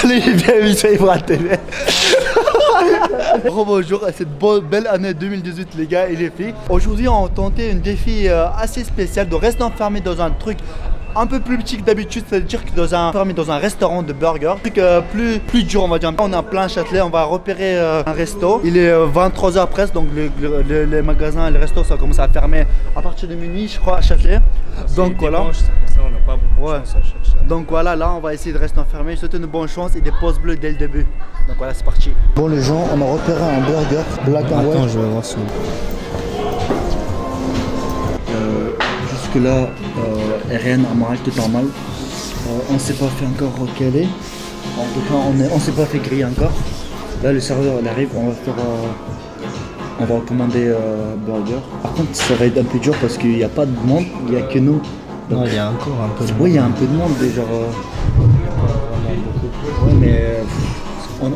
Allez, viens vite, il va télé. Bonjour à cette belle année 2018 les gars et les filles. Aujourd'hui on a tenté un défi assez spécial de rester enfermé dans un truc un peu plus petit que d'habitude, c'est-à-dire que enfermé dans un restaurant de burger. Un truc plus dur on va dire. On est en plein Châtelet, on va repérer un resto. Il est 23h presque, donc les magasins et les restos ça commence à fermer à partir de minuit je crois à Châtelet. Donc voilà. Dimanche, ça, on n'a pas beaucoup de chance à chercher. Donc voilà, là on va essayer de rester enfermé. Je te souhaite une bonne chance et des pouces bleus dès le début. Donc voilà, c'est parti. Bon les gens, on a repéré un burger black and white. Attends, je vais voir ça. Jusque là, rien normal, tout normal. On ne s'est pas fait encore recaler. En tout cas, on s'est pas fait griller encore. Là, le serveur il arrive, on va commander burger. Par contre, ça va être un peu dur parce qu'il n'y a pas de monde, il n'y a que nous. Donc, non, il y a encore un peu de monde. Oui, il y a un peu de monde, mais genre. Ouais, mais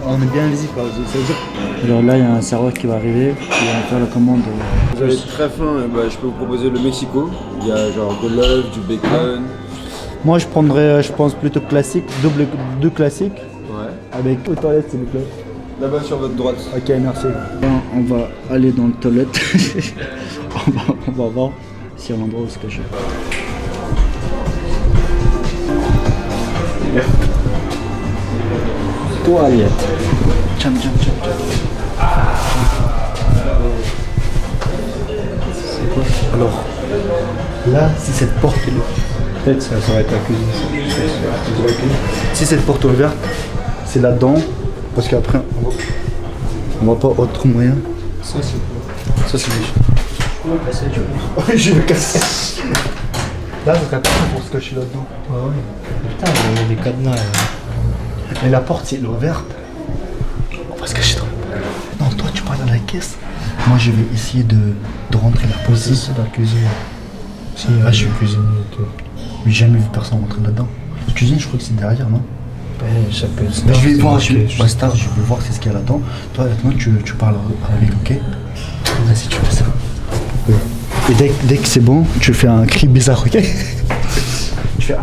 on est bien visible. Alors là, il y a un serveur qui va arriver, qui va faire la commande. Vous allez être très fin, je peux vous proposer le Mexico. Il y a genre de l'œuf, du bacon. Moi, je prendrais, je pense, plutôt classique, deux classiques. Ouais. Avec aux toilettes, s'il vous plaît. Là-bas sur votre droite. Ok, merci. On va aller dans le toilette. on va voir si y a un endroit où se cacher. Toilette. Tcham. C'est quoi? Alors, là, si cette porte est ouverte, Peut-être ça va être la cuisine. si cette porte est ouverte, c'est là-dedans, parce qu'après, on va pas autre moyen. Ça, c'est quoi? Ça, c'est les... Oui, je vais casser. Là, ça serait pas pour se cacher là-dedans. Ah ouais. Putain, il y a des cadenas là. Mais la porte, si elle est ouverte, on va se cacher dans le... Non, toi, tu parles à la caisse. Moi, je vais essayer de rentrer la poste. Si, c'est la cuisine. Si, Ah, je suis cuisinier et tout. J'ai jamais vu personne rentrer là-dedans. La cuisine, je crois que c'est derrière, non? Ça peut être Mais je vais voir, je ok, vais star, je vais voir c'est ce qu'il y a là-dedans. Toi, maintenant, tu parles avec, ok? Vas-y, tu fais ça. Oui. Et dès que c'est bon, tu fais un cri bizarre, ok? Tu fais...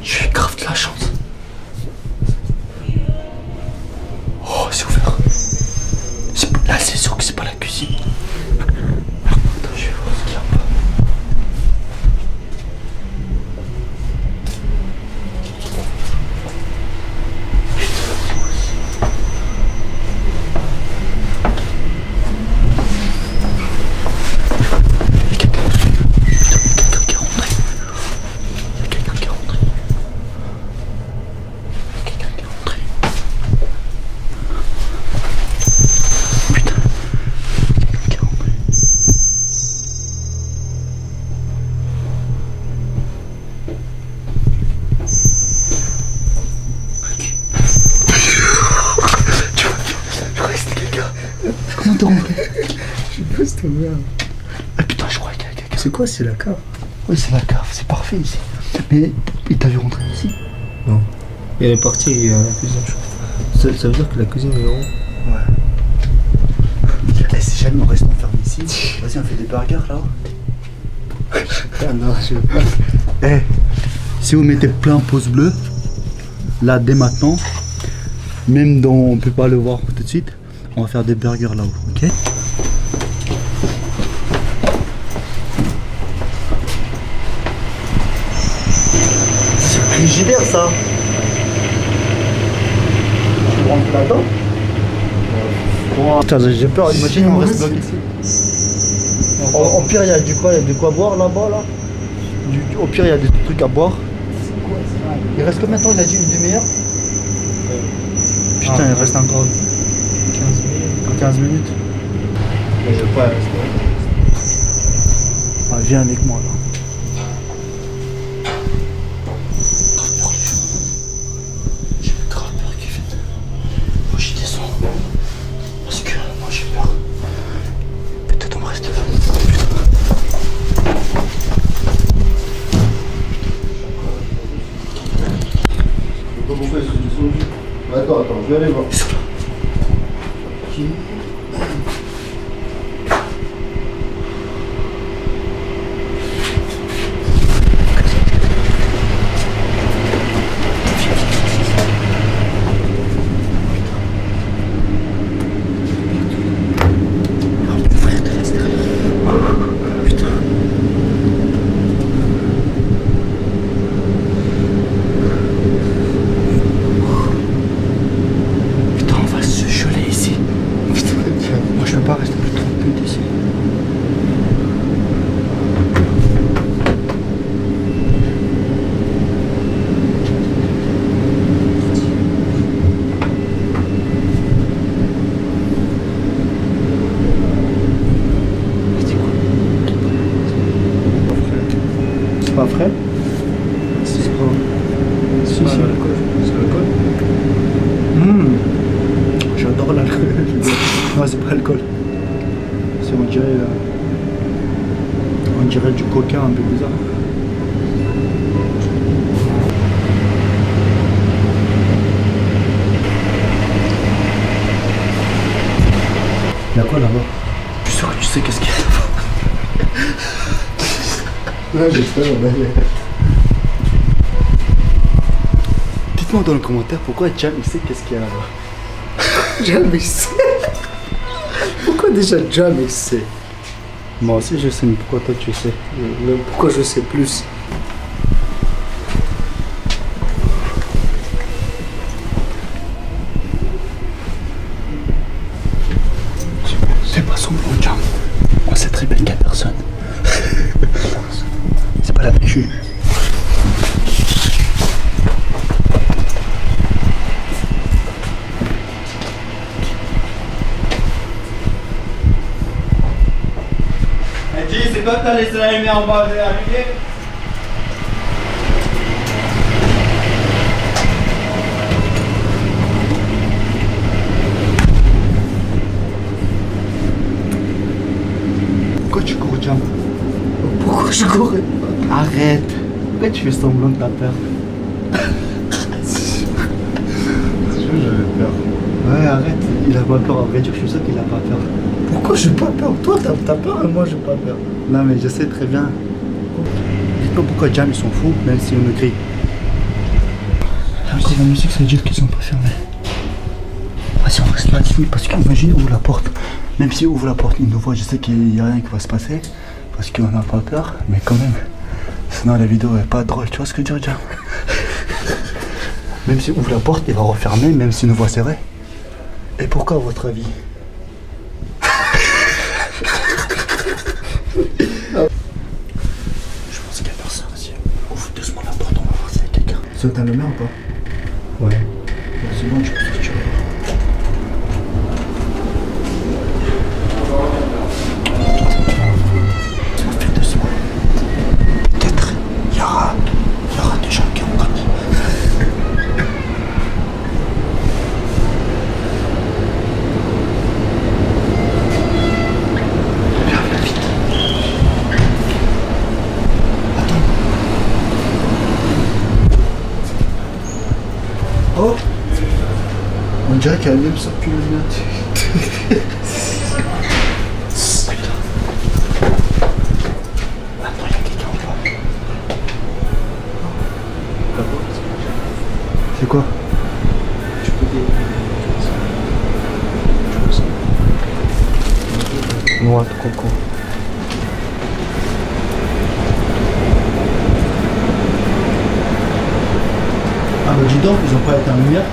J'ai grave de la chance. Oh, c'est ouvert. Là, c'est sûr que c'est pas la cuisine. Attends, je vais voir ce qu'il y a pas. Comment t'es rentré? Je sais pas, merde. Ah putain, je crois qu'il y a quelqu'un. C'est quoi, c'est la cave? Oui, c'est la cave, c'est parfait ici. Mais il t'a vu rentrer ici? Non. Et elle est partie à la cuisine, je crois. Ça veut dire que la cuisine est en haut? Ouais. Eh, si jamais on reste enfermé ici, vas-y, on fait des burgers là. Ah non, je veux pas. Eh, si vous mettez plein pouce bleu, là dès maintenant, même dans on peut pas le voir tout de suite, on va faire des burgers là-haut, ok? C'est frigidaire ça. Tu rentres là-dedans? Putain, j'ai peur, imagine on reste bloqué ici. Au pire, il y a du quoi? Il y a de quoi boire là-bas là? Au pire, il y a des trucs à boire. Il reste combien de temps? Il a dit une demi-heure? Putain, il reste encore 15 minutes. 15 minutes. Mais je veux pas rester. Ah, viens avec moi là. J'ai grave peur qu'il vienne. Moi j'y descends. Parce que moi j'ai peur. Peut-être on reste là. Pourquoi est-ce que tu descendu? Attends, je vais aller voir. Qui? frais. C'est pas. Si, C'est si. l'alcool. C'est l'alcool. J'adore l'alcool. Non, c'est pas l'alcool. C'est, on dirait du coca un peu bizarre. Il y a quoi là-bas? Je suis sûr que tu sais qu'est-ce qu'il y a là-bas. Ouais, j'espère, Dites-moi dans les commentaires pourquoi Jam il sait qu'est-ce qu'il y a là-bas. Jam, il sait. Pourquoi déjà Jam, il sait? Moi aussi je sais, mais pourquoi toi tu sais? Mais pourquoi je sais plus? Fais pas semblant, Jam. On sait très bien qu'il y a personne. C'est pas la PQ. Dis, c'est quoi t'as laissé la lumière en bas arriver? Pourquoi tu cours, Jam? Pourquoi je courais? Arrête. Pourquoi tu fais semblant que t'as peur? J'avais peur. Ouais, arrête. Il a pas peur. À vrai dire, je suis sûr qu'il a pas peur. Pourquoi j'ai pas peur? Toi, t'as peur et moi, j'ai pas peur. Non, mais je sais très bien. Dites-moi pourquoi Jam ils sont fous, même si on nous grille. Si la musique, ça veut dire qu'ils sont pas fermés. Vas-y, on reste là, parce qu'imagine, ouvre la porte. Même si ouvre la porte, ils nous voient, je sais qu'il y a rien qui va se passer. Parce qu'on n'a pas peur, mais quand même. Sinon, la vidéo est pas drôle, tu vois ce que je veux dire, Jam? Même si ouvre la porte, il va refermer, même s'il nous voit serré. Et pourquoi, à votre avis? Je pense qu'il y a personne aussi. Ouvre doucement la porte, on va voir s'il y a quelqu'un. Ça, t'as le main ou pas? Ouais. C'est bon, tu peux sortir. Fais doucement. Peut-être il y aura des gens qui ont compris. Viens, vite. Attends. Oh! On dirait qu'elle a le même sort que le mien. Putain. Attends, il y a quelqu'un en bas. C'est quoi? Tu peux dire. Noix de coco. Ah bah dis donc, ils ont pas éteint la lumière.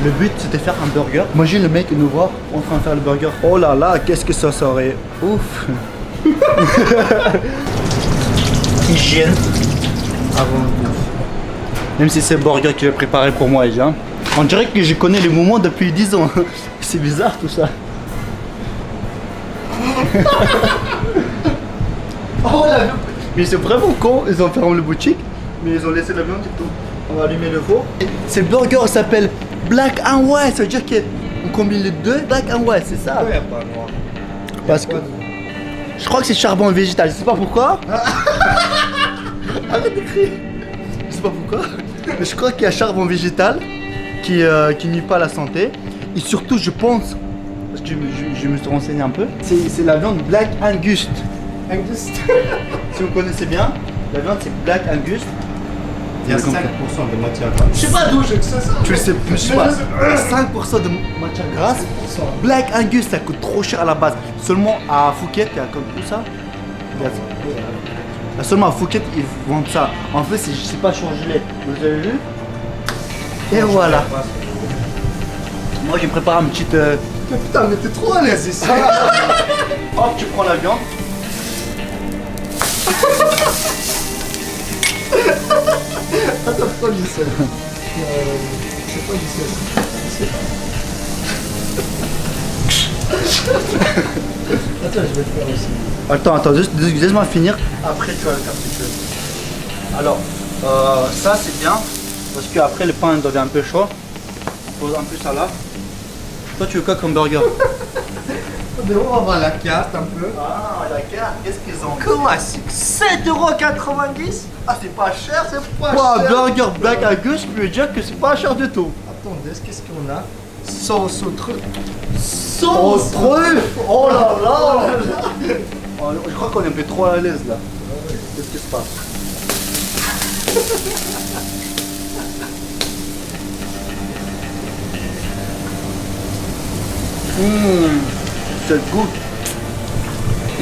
Le but c'était faire un burger. Imagine le mec nous voir en train de faire le burger. Oh là là, qu'est-ce que ça serait ouf. Hygiène avant le bouffe. Même si c'est le burger que j'ai préparé pour moi déjà. On dirait que je connais les moments depuis 10 ans. C'est bizarre tout ça. Oh la viande. Mais c'est vraiment con, ils ont fermé le boutique, mais ils ont laissé la viande et tout. On va allumer le four. Ce burger s'appelle Black and White, ça veut dire qu'on combine les deux, Black and White, c'est ça? Il n'y a pas noir. Parce que je crois que c'est charbon végétal, je sais pas pourquoi. Arrête de crier. Je sais pas pourquoi. Mais je crois qu'il y a charbon végétal qui nuit pas à la santé. Et surtout, je pense, parce que je me suis renseigné un peu, c'est la viande Black Angus. Angus. Si vous connaissez bien, la viande c'est Black Angus. Il y a 5% de matière grasse. Je sais pas d'où je sais ça. Tu le sais plus, je sais pas. 5% de matière grasse. Black Angus, ça coûte trop cher à la base. Seulement à Phuket, il y a comme tout ça. Seulement à Phuket, ils vendent ça. En fait, c'est, je sais pas, surgelé. Vous avez vu? Et voilà. Moi, j'ai préparé une petite. Putain, mais t'es trop à l'aise ici. Hop, tu prends la viande. Attends, pourquoi je dis ça? C'est pas du sel. Attends, je vais le faire aussi. Attends, juste laisse-moi finir. Après, tu vas le faire si tu veux. Alors, ça c'est bien. Parce qu'après, le pain devient un peu chaud. On pose un peu ça là. Toi, tu veux quoi comme burger? On va voir la carte un peu. Ah, la carte, qu'est-ce qu'ils ont? Comment c'est 7,90 €? Ah, c'est pas cher, c'est pas Pour un cher. burger Black Angus, je peux dire que c'est pas cher du tout. Attendez, qu'est-ce qu'on a? Sauce au truc. Oh, Sauce truffe! Oh là là! Oh, je crois qu'on est un peu trop à l'aise là. Qu'est-ce qui se passe? C'est le goût.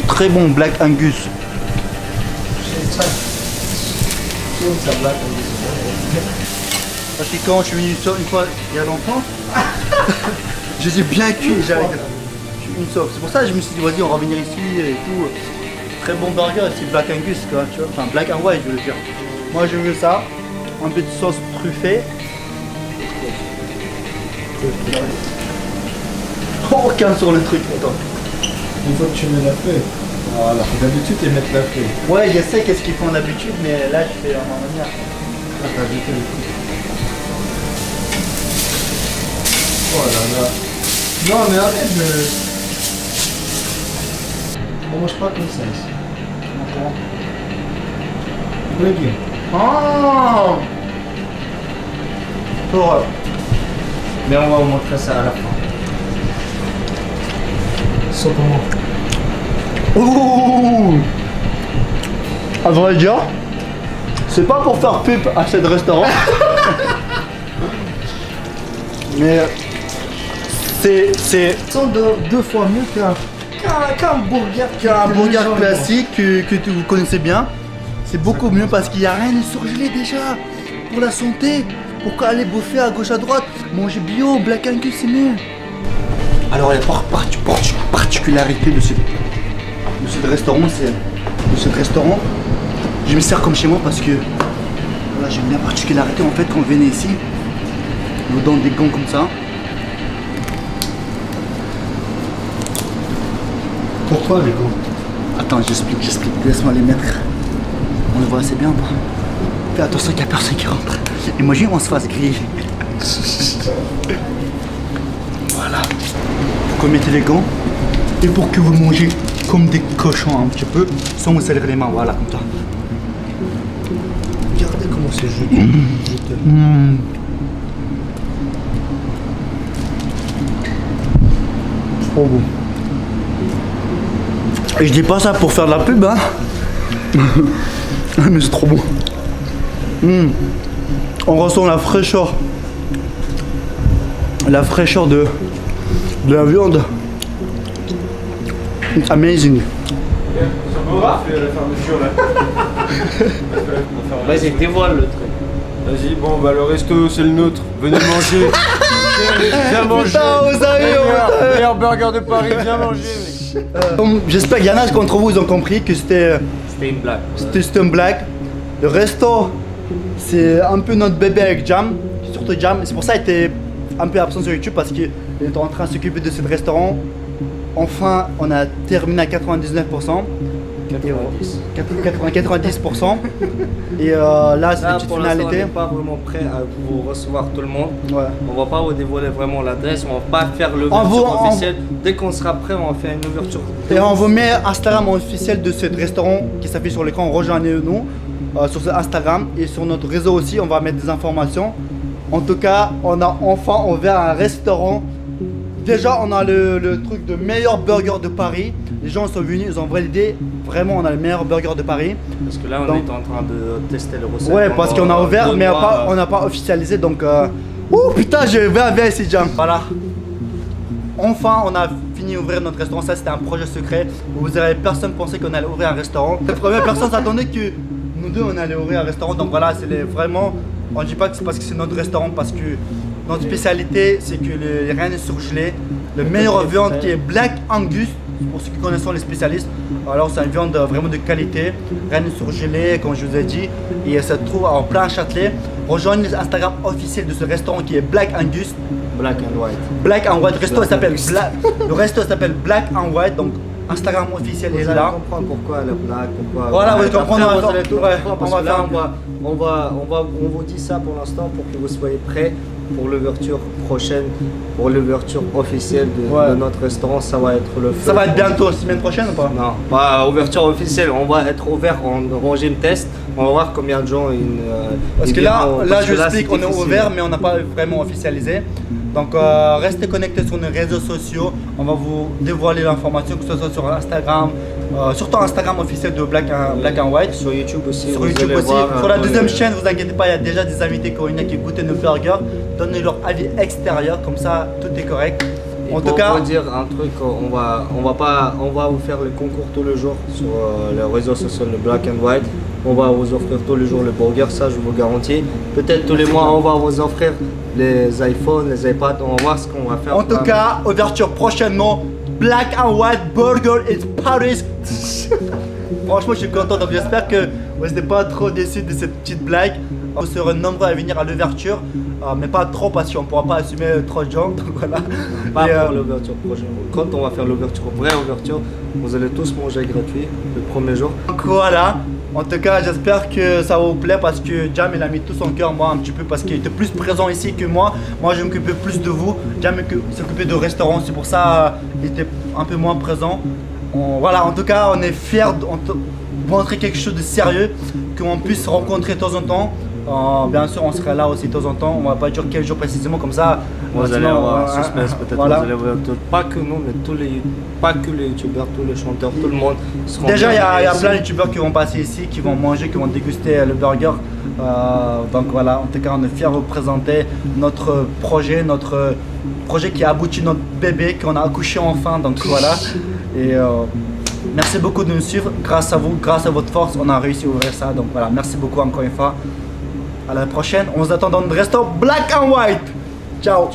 Très bon Black Angus. C'est ça. C'est ça, Black Angus. Parce que quand je suis venu une fois il y a longtemps, je les ai bien cuits. Une sauce. C'est pour ça que je me suis dit, vas-y, on va venir ici et tout. Très bon burger, c'est Black Angus, quoi, tu vois. Enfin, Black and White, je veux dire. Moi, je veux ça. Un peu de sauce truffée. Aucun sur le truc, attends. Il faut que tu mets la feuille. Voilà. D'habitude, ils mettent la feuille. Ouais, je sais qu'est-ce qu'ils font d'habitude, mais là, je fais à ma manière. Ah, t'as jeté le coup. Oh là là. Non, mais arrête de... On mange pas comme ça ici. Regarde. Oh! Horreur. Mais on va vous montrer ça à la fin. Ça comment? Ouh! À vrai dire, c'est pas pour faire pub à ce restaurant. Mais c'est Sont deux fois mieux qu'un burger. un burger classique que vous connaissez bien. C'est beaucoup mieux parce qu'il n'y a rien de surgelé déjà. Pour la santé, pourquoi aller bouffer à gauche à droite? Manger bio, Black Angus c'est mieux. Alors la particularité de ce restaurant, c'est de ce restaurant, je me sers comme chez moi parce que voilà, j'aime bien la particularité en fait quand vous venez ici, on vous donne des gants comme ça. Pourquoi les gars? Attends, j'explique, laisse-moi les mettre. On le voit assez bien, moi. Fais attention qu'il n'y a personne qui rentre. Imagine on se fasse griller. Voilà. Pour que vous mettez les gants et pour que vous mangez comme des cochons un petit peu, sans vous salir les mains, voilà, comme ça. Regardez comment c'est jeté. Trop bon. Et je dis pas ça pour faire de la pub, hein. Mais c'est trop bon. On ressent la fraîcheur. La fraîcheur de la viande. It's amazing. Vas-y, dévoile le truc. Vas-y, bon, bah le resto c'est le nôtre. Venez manger. Viens manger. Putain, vous savez, Meilleur burger de Paris, viens manger, mec. J'espère qu'il y en a d'entre vous, ils ont compris que c'était C'était une blague. une blague. Le resto, c'est un peu notre bébé avec Jam, surtout Jam. C'est pour ça qu'il était un peu absent sur YouTube parce qu'il était en train de s'occuper de ce restaurant. Enfin, on a terminé à 99%. 90%. Et là, c'est Là, une petite pour l'instant, on finalité. n'est pas vraiment prêt à vous recevoir tout le monde. Ouais. On va pas vous dévoiler vraiment l'adresse, on va pas faire On l'ouverture vous- officielle. Dès qu'on sera prêt, on va faire une ouverture. Et on vous met Instagram officiel de ce restaurant qui s'affiche sur l'écran. Rejoignez-nous sur ce Instagram et sur notre réseau aussi. On va mettre des informations. En tout cas, on a enfin ouvert un restaurant. Déjà, on a le truc de meilleur burger de Paris. Les gens sont venus, ils ont validé. Vraiment, on a le meilleur burger de Paris. Parce que là, on Donc- est en train de tester le recette. Ouais, parce qu'on a ouvert, mais pas. on n'a pas officialisé. Donc, ouh putain, je vais avec ces gens. Voilà. Enfin, on a fini d'ouvrir notre restaurant. Ça, c'était un projet secret. Vous n'avez personne pensé qu'on allait ouvrir un restaurant. La première personne s'attendait que nous deux, on allait ouvrir un restaurant. Donc voilà, vraiment. On ne dit pas que c'est parce que c'est notre restaurant, parce que notre spécialité, c'est que les rien n'est surgelé. Le meilleur viande qui est Black Angus. Pour ceux qui connaissent les spécialistes, alors c'est une viande vraiment de qualité, rien de surgelé comme je vous ai dit, et ça se trouve en plein Châtelet. Rejoignez l'Instagram officiel de ce restaurant qui est Black Angus. Black and white. Black and White, le resto s'appelle Black and White, donc Instagram officiel Vous est allez là. comprendre pourquoi le black, pourquoi. Voilà, oui, Après, comprendre, vous allez tout ouais, comprendre, on parce va que là, faire- on vous dit ça pour l'instant pour que vous soyez prêts pour l'ouverture prochaine, pour l'ouverture officielle Ouais. de notre restaurant. Ça va être le feu. Ça va être bientôt, semaine prochaine ou pas? Non, pas ouverture officielle. On va être ouvert en régime test. On va voir combien de gens Parce que là, je explique, on est difficile. ouvert, mais on n'a pas vraiment officialisé. Donc restez connectés sur nos réseaux sociaux. On va vous dévoiler l'information, que ce soit sur Instagram, surtout Instagram officiel de Black and White. Sur YouTube aussi. Sur vous YouTube allez aussi. voir Sur la un peu deuxième les- chaîne, vous inquiétez pas, il y a déjà des invités qui goûtent nos burgers. Donnez leur avis extérieur, comme ça tout est correct. Et En pour tout cas, vous dire un truc, on va vous faire les concours tous les jours sur les réseaux sociaux de Black and White. On va vous offrir tous les jours le burger, ça je vous garantis. Peut-être tous les mois on va vous offrir les iPhones, les iPads, on va voir ce qu'on va faire. en tout cas, ouverture prochainement. Black and White Burger in Paris. Franchement, je suis content. Donc j'espère que vous n'êtes pas trop déçus de cette petite blague. Vous serez nombreux à venir à l'ouverture, mais pas trop parce qu'on ne pourra pas assumer trop de gens. Donc voilà. Pas Et, pour l'ouverture prochaine. Quand on va faire l'ouverture, vraie ouverture, vous allez tous manger gratuit le premier jour. donc voilà. En tout cas, j'espère que ça va vous plaire parce que Jam il a mis tout son cœur, moi un petit peu parce qu'il était plus présent ici que moi. Moi je m'occupais plus de vous. Jam s'occupait de restaurant, c'est pour ça il était un peu moins présent. Voilà, en tout cas, on est fiers de montrer quelque chose de sérieux, qu'on puisse rencontrer de temps en temps. Bien sûr, on sera là aussi de temps en temps. On va pas dire quel jour précisément, comme ça. Vous sinon, allez avoir un suspense peut-être. voilà. Vous allez voir pas que nous, mais pas que les youtubeurs, tous les chanteurs, tout le monde. seront Déjà, il y a bienvenus plein de ici. youtubeurs qui vont passer ici, qui vont manger, qui vont déguster le burger. Donc voilà, en tout cas, on est fiers de vous présenter notre projet qui a abouti notre bébé, qu'on a accouché enfin. Donc voilà. Et merci beaucoup de nous suivre. Grâce à vous, grâce à votre force, on a réussi à ouvrir ça. Donc voilà, merci beaucoup encore une fois. À la prochaine. On vous attend dans le restaurant Black and White. Ciao.